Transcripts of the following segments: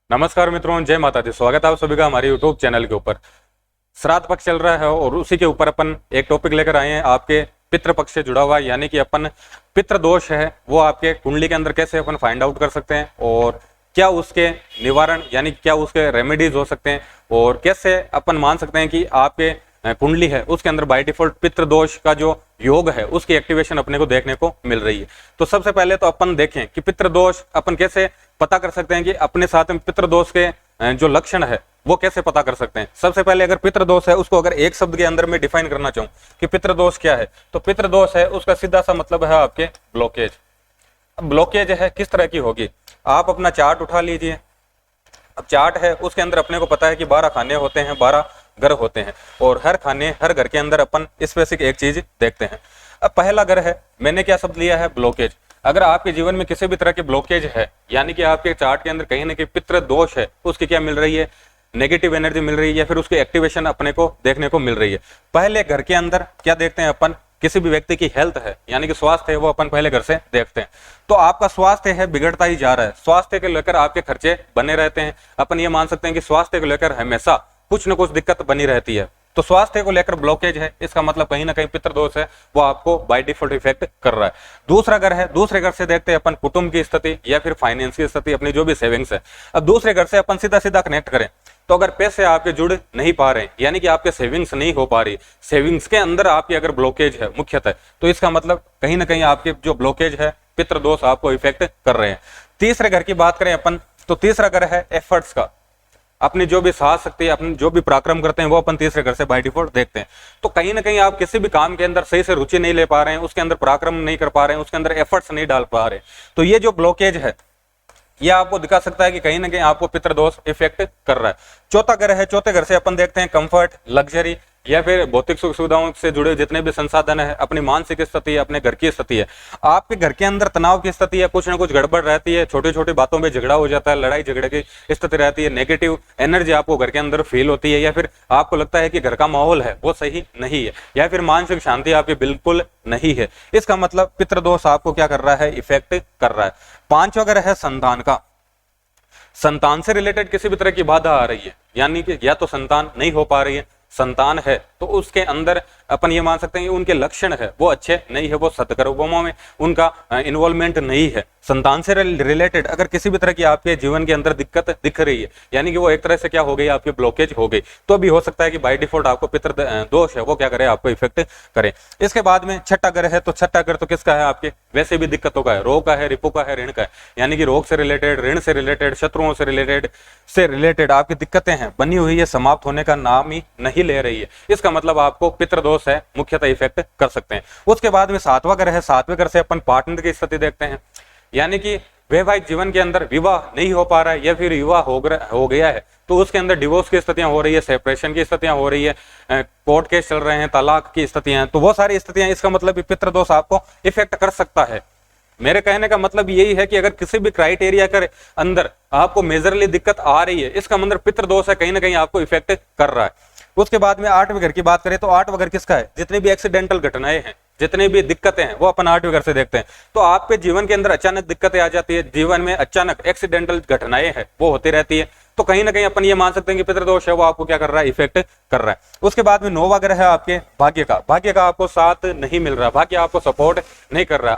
नमस्कार मित्रों, जय माता दी। स्वागत है आप सभी का हमारे यूट्यूब चैनल के ऊपर। श्राद्ध पक्ष चल रहा है और उसी के ऊपर अपन एक टॉपिक लेकर आए हैं आपके पितृ पक्ष से जुड़ा हुआ, यानी कि अपन पितृ दोष है वो आपके कुंडली के अंदर कैसे अपन फाइंड आउट कर सकते हैं और क्या उसके निवारण यानी क्या उसके रेमेडीज हो सकते हैं और कैसे अपन मान सकते हैं कि आपके कुंडली है उसके अंदर बाय डिफॉल्ट पितृ दोष का जो योग है उसकी एक्टिवेशन अपने को देखने को मिल रही है। तो सबसे पहले तो अपन देखें कि पितृ दोष अपन कैसे पता कर सकते हैं कि अपने साथ में पितृ दोष के जो लक्षण है वो कैसे पता कर सकते हैं। सबसे पहले अगर पितृ दोष है उसको अगर एक शब्द के अंदर में डिफाइन करना चाहूं कि पितृ दोष क्या है, तो पितृ दोष है उसका सीधा सा मतलब है आपके ब्लॉकेज। ब्लॉकेज है किस तरह की होगी, आप अपना चार्ट उठा लीजिए। अब चार्ट है उसके अंदर अपने को पता है कि 12 खाने होते हैं, 12 घर होते हैं और हर घर के अंदर अपन स्पेसिफिक एक चीज देखते हैं। अब पहला घर है, मैंने क्या शब्द लिया है, ब्लॉकेज। अगर आपके जीवन में किसी भी तरह के ब्लॉकेज है यानी कि आपके चार्ट के अंदर कहीं ना कहीं पितृ दोष है, उसकी क्या मिल रही है, नेगेटिव एनर्जी मिल रही है या फिर उसकी एक्टिवेशन अपने को देखने को मिल रही है। पहले घर के अंदर क्या देखते हैं अपन, किसी भी व्यक्ति की हेल्थ है यानी कि स्वास्थ्य है वो अपन पहले घर से देखते हैं। तो आपका स्वास्थ्य है बिगड़ता ही जा रहा है, स्वास्थ्य के लेकर आपके खर्चे बने रहते हैं। अपन ये मान सकते हैं कि स्वास्थ्य को लेकर हमेशा कुछ न कुछ दिक्कत बनी रहती है। तो स्वास्थ्य को लेकर ब्लॉकेज है, इसका मतलब कहीं ना कहीं पितृ दोष है वो आपको बाय डिफॉल्ट इफेक्ट कर रहा है। दूसरा घर है, दूसरे घर से देखते हैं अपन कुटुंब की स्थिति या फिर फाइनेंस की स्थिति, अपनी जो भी सेविंग्स है। अब दूसरे घर से अपन सीधा सीधा कनेक्ट करें तो अगर पैसे आपके जुड़ नहीं पा रहे यानी कि आपके सेविंग्स नहीं हो पा रही, सेविंग्स के अंदर आपकी अगर ब्लॉकेज है मुख्यतः, तो इसका मतलब कहीं ना कहीं आपके जो ब्लॉकेज है पितृ दोष आपको इफेक्ट कर रहे हैं। तीसरे घर की बात करें अपन तो तीसरा घर है एफर्ट्स का, अपनी जो भी साहस शक्ति, अपनी जो भी पराक्रम करते हैं वो अपन तीसरे घर से बाय डिफॉल्ट देखते हैं। तो कहीं ना कहीं आप किसी भी काम के अंदर सही से रुचि नहीं ले पा रहे हैं, उसके अंदर पराक्रम नहीं कर पा रहे हैं, उसके अंदर एफर्ट्स नहीं डाल पा रहे, तो ये जो ब्लॉकेज है ये आपको दिखा सकता है कि कहीं ना कहीं आपको पितृ दोष इफेक्ट कर रहा है। चौथा घर है, चौथे घर से अपन देखते हैं कंफर्ट, लग्जरी या फिर भौतिक सुख सुविधाओं से जुड़े जितने भी संसाधन है, अपनी मानसिक स्थिति है, अपने घर की स्थिति है। आपके घर के अंदर तनाव की स्थिति है, कुछ ना कुछ गड़बड़ रहती है, छोटी छोटी बातों में झगड़ा हो जाता है, लड़ाई झगड़े की स्थिति रहती है, नेगेटिव एनर्जी आपको घर के अंदर फील होती है या फिर आपको लगता है कि घर का माहौल है वो सही नहीं है या फिर मानसिक शांति आपकी बिल्कुल नहीं है। इसका मतलब पितृ दोष आपको क्या कर रहा है, इफेक्ट कर रहा है। पांचवा घर है संतान का, संतान से रिलेटेड किसी भी तरह की बाधा आ रही है यानी कि या तो संतान नहीं हो पा रही है, संतान है तो उसके अंदर अपन ये मान सकते हैं कि उनके लक्षण है वो अच्छे नहीं है, वो सत्कर्मों में उनका इन्वॉल्वमेंट नहीं है। संतान से रिलेटेड अगर किसी भी तरह की आपके जीवन के अंदर दिक्कत दिख रही है यानी कि वो एक तरह से क्या हो गई, आपकी ब्लॉकेज हो गई, तो भी हो सकता है कि बाय डिफॉल्ट आपको पितृ दोष है वो क्या करे, आपको इफेक्ट करे। इसके बाद में छठा घर है, तो छठा घर तो किसका है, आपके वैसे भी दिक्कतों का है, रोग का है, रिपु का है, ऋण का है, यानी कि रोग से रिलेटेड, ऋण से रिलेटेड, शत्रुओं से रिलेटेड आपकी दिक्कतें हैं बनी हुई है, समाप्त होने का नाम ही नहीं ले रही है। इसका मतलब आपको पितृ दोष है मुख्यतः इफेक्ट कर सकते हैं। उसके बाद में सातवां घर है, सातवें घर से अपन पार्टनर की स्थिति देखते हैं यानी कि वैवाहिक जीवन के अंदर विवाह नहीं हो पा रहा है या फिर विवाह हो गया है तो उसके अंदर डिवोर्स की स्थितियां हो रही है, सेपरेशन की स्थितियां हो रही है, कोर्ट केस चल रहे हैं, तलाक की स्थितियां हैं, तो वो सारी स्थितियां, इसका मतलब पितृ दोष आपको इफेक्ट कर सकता है। मेरे कहने का मतलब यही है कि अगर किसी भी क्राइटेरिया के अंदर आपको मेजरली दिक्कत आ रही है, इसका मतलब पितृ दोष है कहीं ना कहीं आपको इफेक्ट कर रहा है। उसके बाद में आठवें घर की बात करें तो आठवां घर किसका है, जितनी भी एक्सीडेंटल घटनाएं हैं, जितनी भी दिक्कतें हैं वो अपन आठवें घर से देखते हैं। तो आपके जीवन के अंदर अचानक दिक्कतें आ जाती है, जीवन में अचानक एक्सीडेंटल घटनाएं हैं वो होती रहती है, तो कहीं ना कहीं अपन ये मान सकते हैं कि पितृ दोष है वो आपको क्या कर रहा है, इफेक्ट कर रहा है। उसके बाद में नौवां ग्रह है आपके भाग्य का, भाग्य का आपको साथ नहीं मिल रहा, भाग्य आपको सपोर्ट नहीं कर रहा,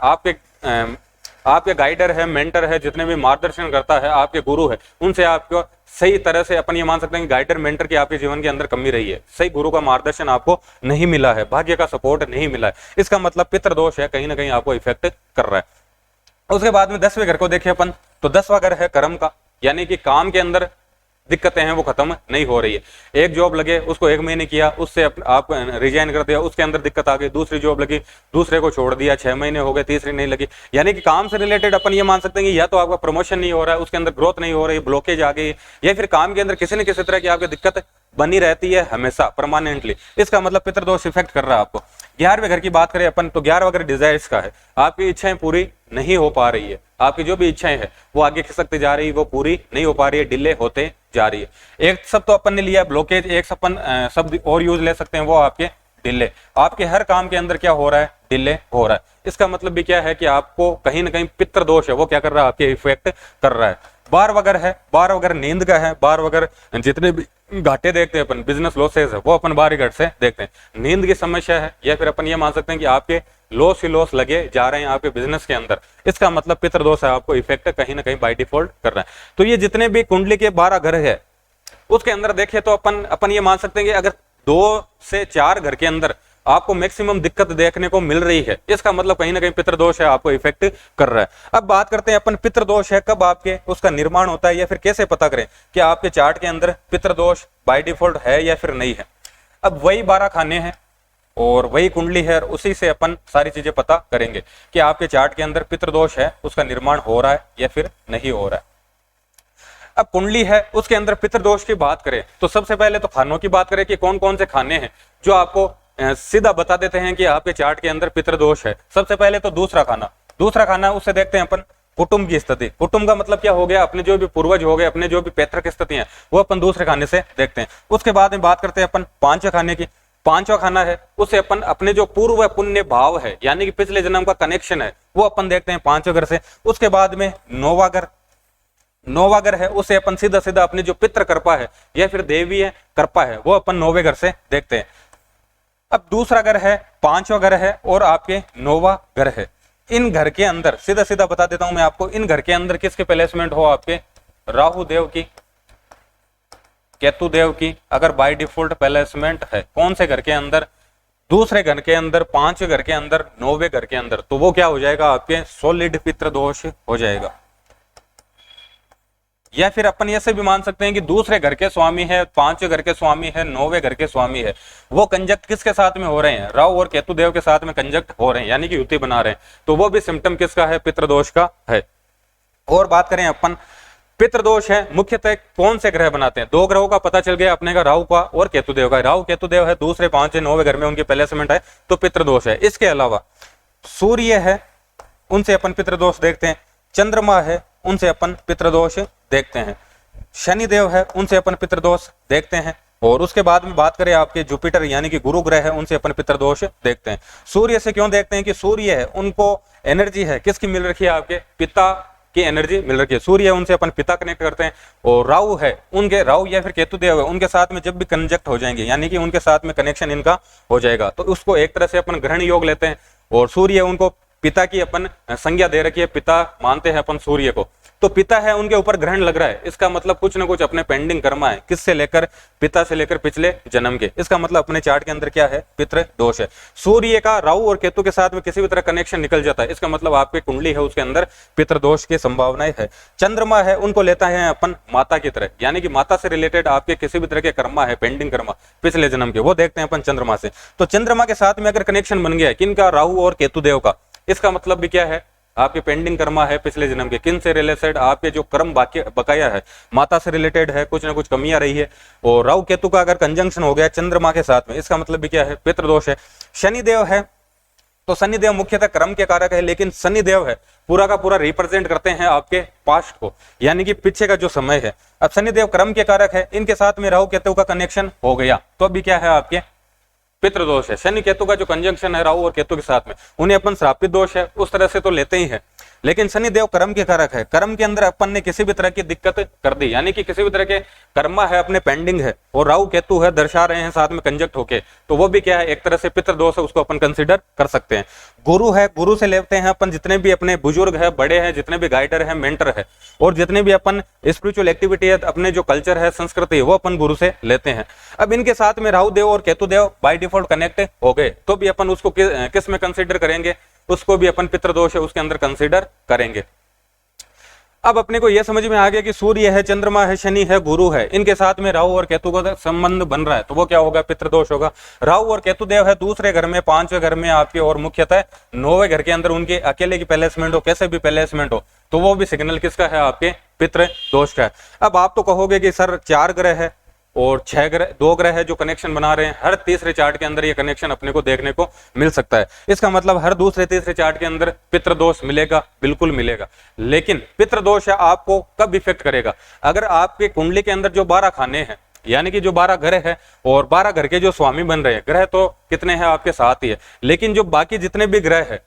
आपके गाइडर है, मेंटर है, जितने भी मार्गदर्शन करता है, आपके गुरु है, उनसे आपको सही तरह से अपन ये मान सकते हैं कि गाइडर मेंटर की आपके जीवन के अंदर कमी रही है, सही गुरु का मार्गदर्शन आपको नहीं मिला है, भाग्य का सपोर्ट नहीं मिला है, इसका मतलब पितृ दोष है कहीं ना कहीं आपको इफेक्ट कर रहा है। उसके बाद में 10वें घर को देखें अपन तो 10वां घर है कर्म का, यानी कि काम के अंदर दिक्कतें हैं वो खत्म नहीं हो रही है। एक जॉब लगे उसको 1 महीने किया, उससे आप रिजाइन कर दिया, उसके अंदर दिक्कत आ गई, दूसरी जॉब लगी, दूसरे को छोड़ दिया, 6 महीने हो गए, तीसरी नहीं लगी, यानी कि काम से रिलेटेड अपन ये मान सकते हैं कि या तो आपका प्रमोशन नहीं हो रहा है, उसके अंदर ग्रोथ नहीं हो रही, ब्लॉकेज आ गई, या फिर काम के अंदर किसी न किसी तरह की आपकी दिक्कत बनी रहती है हमेशा परमानेंटली, इसका मतलब पितृ दोष इफेक्ट कर रहा है आपको। 11वें घर की बात करें अपन तो 11वां घर डिजायर्स का है, आपकी इच्छाएं पूरी नहीं हो पा रही है, आपकी जो भी इच्छाएं हैं वो आगे खिसकती जा रही है, वो पूरी नहीं हो पा रही है, डिले होते जा रही है। एक शब्द तो अपन ने लिया ब्लॉकेज, एक अपन शब्द और यूज ले सकते हैं वो आपके डिले। आपके हर काम के अंदर क्या हो रहा है, डिले हो रहा है, इसका मतलब भी क्या है कि आपको कहीं ना कहीं पितृ दोष है वो क्या कर रहा है, आपके इफेक्ट कर रहा है। बार वगैरह है, बार वगैरह नींद का है, बार वगैरह जितने भी घाटे देखते हैं अपन, बिजनेस लॉसेज है, वो अपन बाहरी घर से देखते हैं। नींद की समस्या है, या फिर अपन ये मान सकते हैं कि आपके लॉस ही लॉस लगे जा रहे हैं आपके बिजनेस के अंदर, इसका मतलब पितृदोष है, आपको इफेक्ट कहीं ना कहीं बाय डिफॉल्ट कर रहा है। तो ये जितने भी कुंडली के 12 घर है उसके अंदर देखें तो अपन ये मान सकते हैं कि अगर 2 से 4 घर के अंदर आपको मैक्सिमम दिक्कत देखने को मिल रही है, इसका मतलब कहीं ना कहीं पितृदोष है, आपको इफेक्ट कर रहा है। अब बात करते हैं अपन पितृदोष है कब आपके उसका निर्माण होता है, या फिर कैसे पता करें कि आपके चार्ट के अंदर पितृदोष बाय डिफॉल्ट है या फिर नहीं है। अब वही 12 खाने हैं और वही कुंडली है, उसी से अपन सारी चीजें पता करेंगे कि आपके चार्ट के अंदर पितृदोष है, उसका निर्माण हो रहा है या फिर नहीं हो रहा है। अब कुंडली है उसके अंदर पितृदोष की बात करें तो सबसे पहले तो खानों की बात करें कि कौन कौन से खाने हैं जो आपको सीधा बता देते हैं कि आपके चार्ट के अंदर पितृदोष है। सबसे पहले तो दूसरा खाना उससे देखते हैं अपन कुटुंब की स्थिति। कुटुंब का मतलब क्या हो गया, अपने जो भी पूर्वज हो गए, अपने जो भी पैतृक स्थिति है वो अपन दूसरे खाने से देखते हैं। उसके बाद में बात करते हैं अपन 5वें खाने की। 5वां खाना है उससे अपन अपने जो पूर्व पुण्य भाव है यानी कि पिछले जन्म का कनेक्शन है वो अपन देखते हैं 5वें घर से। उसके बाद में 9वां घर है उसे अपन सीधा सीधा अपने जो पितृ कृपा है या फिर देवीय कृपा है वो अपन 9वें घर से देखते हैं। अब दूसरा घर है 5वां घर है और आपके 9वां घर है। इन घर के अंदर सीधा सीधा बता देता हूं मैं आपको, इन घर के अंदर किसके प्लेसमेंट हो, आपके राहु देव की, केतु देव की अगर बाय डिफॉल्ट प्लेसमेंट है कौन से घर के अंदर, दूसरे घर के अंदर, 5वें घर के अंदर, 9वें घर के अंदर, तो वो क्या हो जाएगा, आपके सॉलिड पितृदोष हो जाएगा। या फिर अपन ऐसे भी मान सकते हैं कि दूसरे घर के स्वामी है, 5वें घर के स्वामी है, 9वें घर के स्वामी है, वो कंजक्ट किसके साथ में हो रहे हैं, राहु और केतु देव के साथ में कंजक्ट हो रहे हैं यानी कि युति बना रहे हैं, तो वो भी सिम्टम किसका है, पितृदोष का है। और बात करें अपन पितृदोष है मुख्यतः कौन से ग्रह बनाते हैं, 2 ग्रहों का पता चल गया अपने का, राहु का और केतु देव का। राहु केतु देव है दूसरे 5वें 9वें घर में, उनके प्लेसमेंट है तो पितृदोष है। इसके अलावा सूर्य है उनसे अपन पितृदोष देखते हैं, चंद्रमा है उनसे अपन पितृदोष देखते हैं, शनिदेव है उनसे अपन पितृदोष देखते हैं, और उसके बाद में बात करें आपके जुपिटर यानी कि गुरु ग्रह है उनसे अपन पितृदोष देखते हैं। सूर्य से क्यों देखते हैं कि सूर्य है उनको एनर्जी है किसकी मिल रखी है, आपके पिता की एनर्जी मिल रखी है, सूर्य है उनसे अपन पिता कनेक्ट करते हैं। और राहु है उनके, राहु या फिर केतु देव है उनके साथ में जब भी कंजक्ट हो जाएंगे यानी कि उनके साथ में कनेक्शन इनका हो जाएगा तो उसको एक तरह से अपन ग्रहण योग लेते हैं। और सूर्य उनको पिता की अपन संज्ञा दे रखी है, पिता मानते हैं अपन सूर्य को, तो पिता है उनके ऊपर ग्रहण लग रहा है, इसका मतलब कुछ ना कुछ अपने पेंडिंग कर्मा है, किससे लेकर, पिता से लेकर पिछले जन्म के, इसका मतलब अपने चार्ट के अंदर क्या है, पितृ दोष है। सूर्य का राहु और केतु के साथ में किसी भी तरह कनेक्शन निकल जाता है, इसका मतलब आपकी कुंडली है उसके अंदर पितृदोष की संभावनाएं है। चंद्रमा है उनको लेता है अपन माता की तरह यानी कि माता से रिलेटेड आपके किसी भी तरह के कर्मा है, पेंडिंग कर्मा पिछले जन्म के, वो देखते हैं अपन चंद्रमा से। तो चंद्रमा के साथ में अगर कनेक्शन बन गया है किनका, राहु और केतु देव का, इसका मतलब भी क्या है, आपके पेंडिंग कर्मा है पिछले जन्म के, किन से रिलेटेड, आपके जो कर्म बाकी बकाया है माता से रिलेटेड है, कुछ ना कुछ कमियां रही है। और राहु केतु का अगर कंजंक्शन हो गया चंद्रमा के साथ में, इसका मतलब भी क्या है, पितृदोष है। शनिदेव है तो शनिदेव मुख्यतः कर्म के कारक है, लेकिन शनिदेव है पूरा का पूरा रिप्रेजेंट करते हैं आपके पास्ट को यानी कि पीछे का जो समय है। अब शनिदेव कर्म के कारक है, इनके साथ में राहु केतु का कनेक्शन हो गया तो अभी क्या है, आपके पितृदोष है। शनि केतु का जो कंजंक्शन है राहु और केतु के साथ में, उन्हें अपन श्रापित दोष है उस तरह से तो लेते ही है, लेकिन शनि देव कर्म के कारक है, कर्म के अंदर अपन ने किसी भी तरह की दिक्कत कर दी यानी कि किसी भी तरह के कर्मा है अपने पेंडिंग है, और राहु केतु है दर्शा रहे हैं साथ में कंजक्ट होके, तो वो भी क्या है, एक तरह से पितृदोष है, उसको अपन कंसिडर कर सकते हैं। गुरु है, गुरु से लेते हैं अपन जितने भी अपने बुजुर्ग है, बड़े हैं, जितने भी गाइडर है, मेंटर है, और जितने भी अपन स्पिरिचुअल एक्टिविटी है, अपने जो कल्चर है, संस्कृति है, वो अपन गुरु से लेते हैं। अब इनके साथ में राहु देव और केतु देव बाय डिफॉल्ट कनेक्ट हो गए तो भी अपन उसको किस में कंसिडर करेंगे, उसको भी अपन पितृदोष है उसके अंदर कंसिडर करेंगे। अब अपने को यह समझ में आ गया कि सूर्य है, चंद्रमा है, शनि है, गुरु है, इनके साथ में राहु और केतु का संबंध बन रहा है तो वो क्या होगा, पितृदोष होगा। राहु और केतु देव है दूसरे घर में, 5वें घर में आपके, और मुख्यतः 9वें घर के अंदर उनके अकेले की प्लेसमेंट हो, कैसे भी प्लेसमेंट हो, तो वो भी सिग्नल किसका है, आपके पितृदोष का है। अब आप तो कहोगे कि सर 4 ग्रह है और 6 ग्रह, 2 ग्रह है जो कनेक्शन बना रहे हैं, हर तीसरे चार्ट के अंदर ये कनेक्शन अपने को देखने को मिल सकता है, इसका मतलब हर दूसरे तीसरे चार्ट के अंदर पितृदोष मिलेगा, बिल्कुल मिलेगा। लेकिन पितृदोष है आपको कब इफेक्ट करेगा, अगर आपके कुंडली के अंदर जो 12 खाने हैं यानी कि जो 12 ग्रह है और 12 घर के जो स्वामी बन रहे हैं, ग्रह तो कितने हैं आपके 7 ही है, लेकिन जो बाकी जितने भी ग्रह है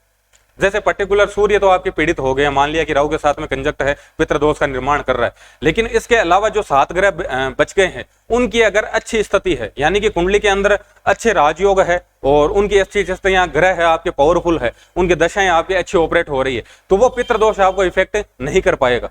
जैसे पर्टिकुलर सूर्य तो आपके पीड़ित हो गए, मान लिया कि राहु के साथ में कंजक्ट है, पितृदोष का निर्माण कर रहा है, लेकिन इसके अलावा जो 7 ग्रह बच गए हैं उनकी अगर अच्छी स्थिति है, यानी कि कुंडली के अंदर अच्छे राजयोग है और उनकी अच्छी स्थितियां, ग्रह है आपके पावरफुल है, उनकी दशाएं आपकी अच्छी ऑपरेट हो रही है, तो वो पितृदोष आपको इफेक्ट नहीं कर पाएगा।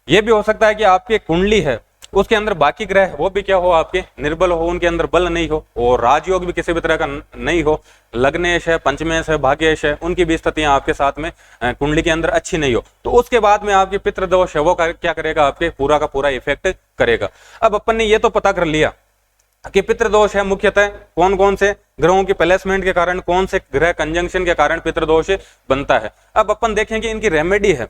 यह भी हो सकता है कि आपकी कुंडली है उसके अंदर बाकी ग्रह वो भी क्या हो, आपके निर्बल हो, उनके अंदर बल नहीं हो, और राजयोग भी किसी भी तरह का नहीं हो, लग्नेश है, पंचमेश है, भाग्येश है, उनकी भी स्थितियां आपके साथ में कुंडली के अंदर अच्छी नहीं हो, तो उसके बाद में आपके पितृदोष है वो क्या करेगा, आपके पूरा का पूरा इफेक्ट करेगा। अब अपन ने ये तो पता कर लिया कि पितृदोष है मुख्यतः कौन कौन से ग्रहों की प्लेसमेंट के कारण, कौन से ग्रह कंजंक्शन के कारण पितृदोष बनता है। अब अपन देखेंगे इनकी रेमेडी है।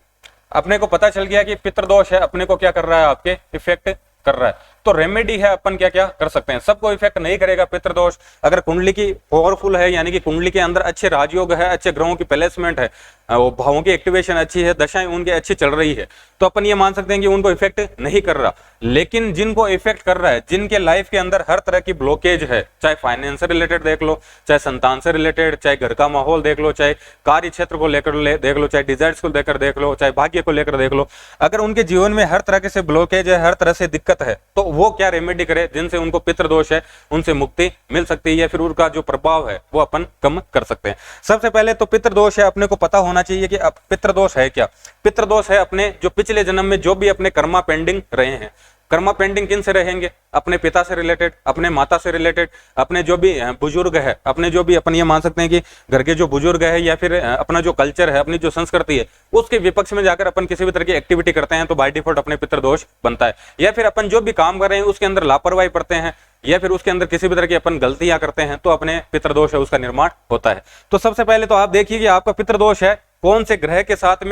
अपने को पता चल गया कि पितृदोष है अपने को क्या कर रहा है, आपके इफेक्ट कर रहा है, तो रेमेडी है अपन क्या क्या कर सकते हैं। सबको इफेक्ट नहीं करेगा पितृदोष, अगर कुंडली की पावरफुल है, यानी कि कुंडली के अंदर अच्छे राजयोग है, अच्छे ग्रहों की प्लेसमेंट है, भावों की एक्टिवेशन अच्छी है, दशाएं उनकी अच्छी चल रही है, तो अपन ये मान सकते हैं कि उनको इफेक्ट नहीं कर रहा। लेकिन जिनको इफेक्ट कर रहा है, जिनके लाइफ के अंदर हर तरह की ब्लॉकेज है, चाहे फाइनेंस से रिलेटेड देख लो, चाहे संतान से रिलेटेड, चाहे घर का माहौल देख लो, चाहे कार्य क्षेत्र को लेकर देख लो, चाहे डिजायर्स को लेकर देख लो, चाहे भाग्य को लेकर देख लो, अगर उनके जीवन में हर तरह से ब्लॉकेज है, हर तरह से दिक्कत है, तो वो क्या रेमेडी करे जिनसे उनको पितृदोष है उनसे मुक्ति मिल सकती है, या फिर उनका जो प्रभाव है वो अपन कम कर सकते हैं। सबसे पहले तो पितृदोष है अपने को पता होना चाहिए कि अब पितृदोष है क्या। पितृदोष है अपने जो पिछले जन्म में जो भी अपने कर्मा पेंडिंग रहे हैं, कर्मा पेंडिंग किन से रहेंगे, अपने पिता से रिलेटेड, अपने माता से रिलेटेड, अपने जो भी बुजुर्ग है, अपने जो भी अपन ये मान सकते हैं कि घर के जो बुजुर्ग है, या फिर अपना जो कल्चर है, अपनी जो संस्कृति है, उसके विपक्ष में जाकर अपन किसी भी तरह की एक्टिविटी करते हैं तो बाय डिफॉल्ट अपने पितृदोष बनता है। या फिर अपन जो भी काम कर रहे हैं उसके अंदर लापरवाही करते हैं, या फिर उसके अंदर किसी भी तरह की अपन गलतियां करते हैं, तो अपने पितृदोष है उसका निर्माण होता है। तो सबसे पहले तो आप देखिए कि आपका पितृदोष है कौन से ग्रह के साथ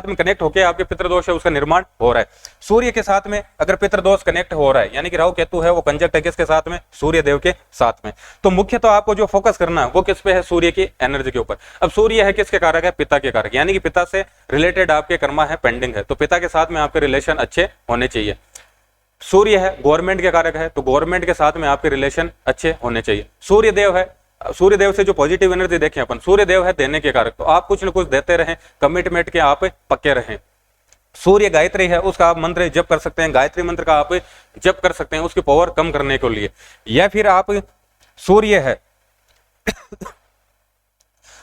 में कनेक्ट होकर आपके पितृदोष है उसका निर्माण हो रहा है। सूर्य के साथ में अगर पितृदोष कनेक्ट हो रहा है, यानी कि राहु केतु है वो कंजक्ट है किसके साथ में, सूर्य देव के साथ में, तो मुख्य तो आपको जो फोकस करना है वो किस पे है, सूर्य की एनर्जी के ऊपर। अब सूर्य है किसके कारक है, पिता के कारक, यानी कि पिता से रिलेटेड आपके कर्मा है पेंडिंग है, तो पिता के साथ में आपके रिलेशन अच्छे होने चाहिए। सूर्य है गवर्नमेंट के कारक है, तो गवर्नमेंट के साथ में आपके रिलेशन अच्छे होने चाहिए। सूर्य देव है, सूर्य देव से जो पॉजिटिव एनर्जी देखें अपन, सूर्य देव है देने के कारक, तो आप कुछ न कुछ देते रहें, कमिटमेंट के आप पक्के रहें। सूर्य गायत्री है, उसका आप मंत्र जप कर सकते हैं, गायत्री मंत्र का आप जप कर सकते हैं उसकी पावर कम करने के लिए। या फिर आप सूर्य है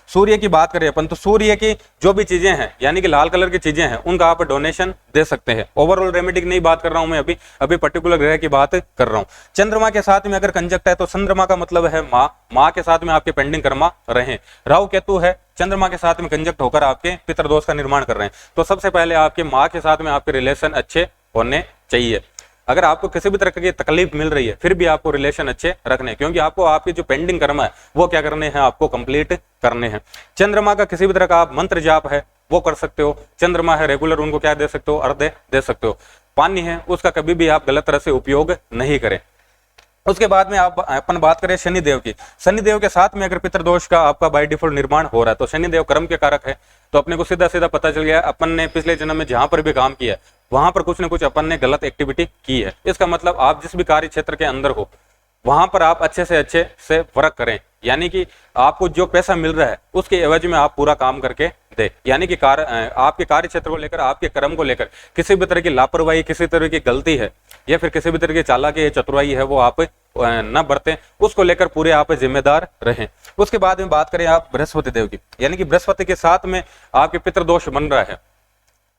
सूर्य की बात करें अपन, तो सूर्य की जो भी चीजें हैं, यानी कि लाल कलर की चीजें हैं, उनका आप डोनेशन दे सकते हैं। ओवरऑल रेमेडी की नहीं बात कर रहा हूं मैं, अभी पर्टिकुलर ग्रह की बात कर रहा हूं। चंद्रमा के साथ में अगर कंजक्ट है, तो चंद्रमा का मतलब है माँ के साथ में आपके पेंडिंग कर्मा रहे। राहु केतु है चंद्रमा के साथ में कंजक्ट होकर आपके पितृदोष का निर्माण कर रहे हैं, तो सबसे पहले आपके माँ के साथ में आपके रिलेशन अच्छे होने चाहिए। अगर आपको किसी भी तरह की तकलीफ मिल रही है फिर भी आपको रिलेशन अच्छे रखने, क्योंकि आपको आपके जो पेंडिंग कर्म है वो क्या करने हैं, आपको कंप्लीट करने हैं। चंद्रमा का किसी भी तरह का आप मंत्र जाप है वो कर सकते हो। चंद्रमा है रेगुलर, उनको क्या दे सकते हो, अर्घ्य दे सकते हो। पानी है उसका कभी भी आप गलत तरह से उपयोग नहीं करें। उसके बाद में आप अपन बात करें शनिदेव की। शनिदेव के साथ में अगर पितृदोष का आपका बाय डिफॉल्ट निर्माण हो रहा है, तो शनिदेव कर्म के कारक है, तो अपने को सीधा सीधा पता चल गया अपन ने पिछले जन्म में जहां पर भी काम किया वहां पर कुछ न कुछ अपन ने गलत एक्टिविटी की है। इसका मतलब आप जिस भी कार्य क्षेत्र के अंदर हो वहां पर आप अच्छे से वर्क करें, यानी कि आपको जो पैसा मिल रहा है उसके एवज में आप पूरा काम करके दे, यानी कि आपके कार्य क्षेत्र को लेकर, आपके कर्म को लेकर किसी भी तरह की लापरवाही, किसी तरह की गलती है या फिर किसी भी तरह की चालाकी चतुराई है वो आप न बरतें, उसको लेकर पूरे आप जिम्मेदार रहें। उसके बाद में बात करें आप बृहस्पति देव की, यानी कि बृहस्पति के साथ में आपके पितृदोष बन रहा है,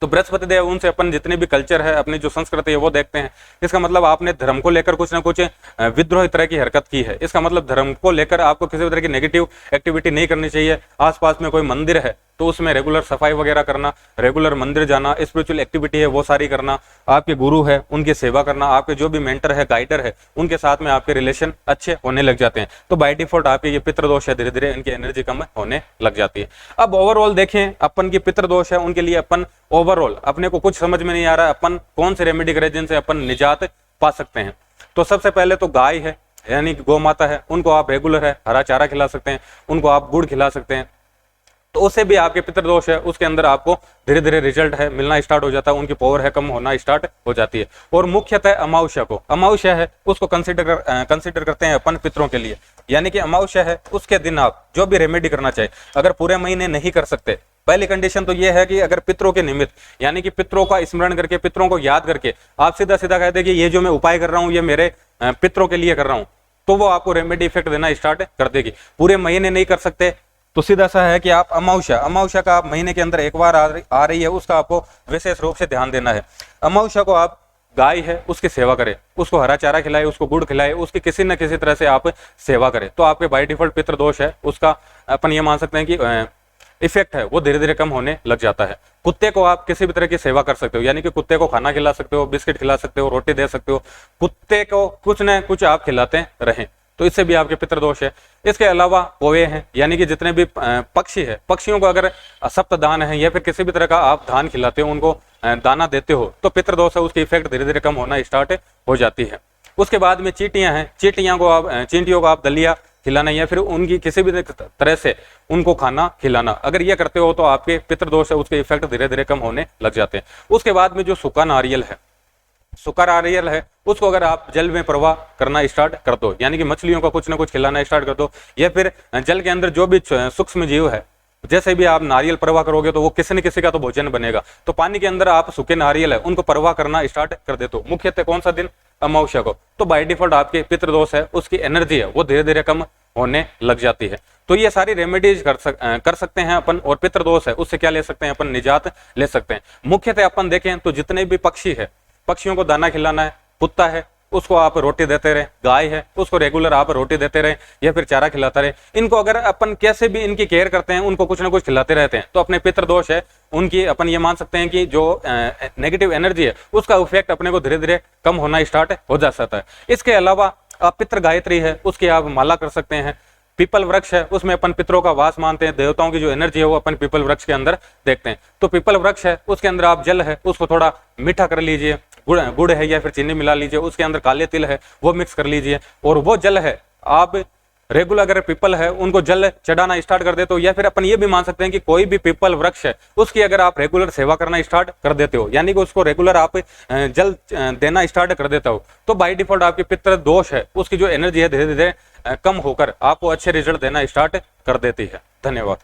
तो बृहस्पति देव उनसे अपन जितने भी कल्चर है, अपनी जो संस्कृति है वो देखते हैं। इसका मतलब आपने धर्म को लेकर कुछ ना कुछ विद्रोही तरह की हरकत की है। इसका मतलब धर्म को लेकर आपको किसी भी तरह की नेगेटिव एक्टिविटी नहीं करनी चाहिए। आसपास में कोई मंदिर है तो उसमें रेगुलर सफाई वगैरह करना, रेगुलर मंदिर जाना, स्पिरिचुअल एक्टिविटी है वो सारी करना, आपके गुरु है उनकी सेवा करना, आपके जो भी मेंटर है, गाइडर है, उनके साथ में आपके रिलेशन अच्छे होने लग जाते हैं। तो बाय डिफॉल्ट आपके ये पितृदोष है धीरे धीरे इनकी एनर्जी कम होने लग जाती है। अब ओवरऑल देखें अपन की पितृदोष है उनके लिए अपन ओवरऑल अपने को कुछ समझ में नहीं आ रहा अपन कौन से रेमेडी करें जिनसे अपन निजात पा सकते हैं। तो सबसे पहले तो गाय है यानी गौ माता है, उनको आप रेगुलर है हरा चारा खिला सकते हैं, उनको आप गुड़ खिला सकते हैं। तो उससे भी आपके पितृदोष है उसके अंदर आपको धीरे धीरे रिजल्ट है मिलना स्टार्ट हो जाता है, उनकी पावर है कम होना स्टार्ट हो जाती है। और मुख्यतः अमावस्या को, अमावस्या है उसको कंसिडर करते हैं अपन पितरों के लिए, यानी कि अमावस्या है उसके दिन आप जो भी रेमेडी करना चाहे, अगर पूरे महीने नहीं कर सकते, पहली कंडीशन तो ये है कि अगर पितरों के निमित्त, यानी कि पितरों का स्मरण करके, पितरों को याद करके आप सीधा सीधा कहते हैं कि ये जो मैं उपाय कर रहा हूं ये मेरे पितरों के लिए कर रहा हूं, तो वो आपको रेमेडी इफेक्ट देना स्टार्ट कर देगी। पूरे महीने नहीं कर सकते तो सीधा सा है कि आप अमावस्या का आप महीने के अंदर एक बार आ रही है, उसका आपको विशेष रूप से ध्यान देना है। अमावस्या को आप गाय है उसकी सेवा करें, उसको हरा चारा खिलाए, उसको गुड़ खिलाए, उसकी किसी न किसी तरह से आप सेवा करें, तो आपके बाय डिफॉल्ट पितृ दोष है उसका अपन ये मान सकते हैं कि इफेक्ट है वो धीरे धीरे कम होने लग जाता है। कुत्ते को आप किसी भी तरह की सेवा कर सकते हो, यानी कि कुत्ते को खाना खिला सकते हो, बिस्किट खिला सकते हो, रोटी दे सकते हो, कुत्ते को कुछ न कुछ आप खिलाते रहें, तो इससे भी आपके पितृदोष है। इसके अलावा पोवे हैं, यानी कि जितने भी पक्षी है, पक्षियों को अगर सप्त दान है या फिर किसी भी तरह का आप धान खिलाते हो, उनको दाना देते हो, तो पितृदोष है उसकी इफेक्ट धीरे धीरे कम होना स्टार्ट हो जाती है। उसके बाद में चींटियां हैं, चींटियों को आप दलिया खिलाना या फिर उनकी किसी भी तरह से उनको खाना खिलाना, अगर ये करते हो तो आपके पितृदोष है उसके इफेक्ट धीरे धीरे कम होने लग जाते हैं। उसके बाद में जो सूखा नारियल है उसको अगर आप जल में प्रवाह करना स्टार्ट कर दो, यानी कि मछलियों को कुछ ना कुछ खिलाना स्टार्ट कर दो, या फिर जल के अंदर जो भी सूक्ष्म जीव है, जैसे भी आप नारियल प्रवाह करोगे तो वो किसी न किसी का तो भोजन बनेगा, तो पानी के अंदर आप सूखे नारियल है उनको प्रवाह करना स्टार्ट कर देते हो, मुख्यतः कौन सा दिन, अमावस्या को, तो बाय डिफॉल्ट आपके पितृदोष है उसकी एनर्जी है वो धीरे धीरे कम होने लग जाती है। तो ये सारी रेमेडीज कर सकते हैं अपन, और पितृदोष है उससे क्या ले सकते हैं अपन, निजात ले सकते हैं। मुख्यतः अपन देखें तो जितने भी पक्षी है, पक्षियों को दाना खिलाना है, कुत्ता है उसको आप रोटी देते रहे, गाय है उसको रेगुलर आप रोटी देते रहे या फिर चारा खिलाते रहे, इनको अगर अपन कैसे भी इनकी केयर करते हैं, उनको कुछ ना कुछ खिलाते रहते हैं, तो अपने पितृदोष है उनकी अपन ये मान सकते हैं कि जो नेगेटिव एनर्जी है उसका इफेक्ट अपने को धीरे धीरे कम होना स्टार्ट हो जा सकता है। इसके अलावा आप पितृ गायत्री है उसकी आप माला कर सकते हैं। पीपल वृक्ष है उसमें अपन पितरों का वास मानते हैं, देवताओं की जो एनर्जी है वो अपन पीपल वृक्ष के अंदर देखते हैं, तो पीपल वृक्ष है उसके अंदर आप जल है उसको थोड़ा मीठा कर लीजिए, गुड़ है या फिर चीनी मिला लीजिए, उसके अंदर काले तिल है वो मिक्स कर लीजिए, और वो जल है आप रेगुलर अगर पीपल है उनको जल चढ़ाना स्टार्ट कर देते हो, या फिर अपन ये भी मान सकते हैं कि कोई भी पीपल वृक्ष है उसकी अगर आप रेगुलर सेवा करना स्टार्ट कर देते हो, यानी कि उसको रेगुलर आप जल देना स्टार्ट कर देते हो, तो बाय डिफॉल्ट आपके पितृ दोष है उसकी जो एनर्जी है धीरे धीरे कम होकर आपको अच्छे रिजल्ट देना स्टार्ट कर देती है। धन्यवाद।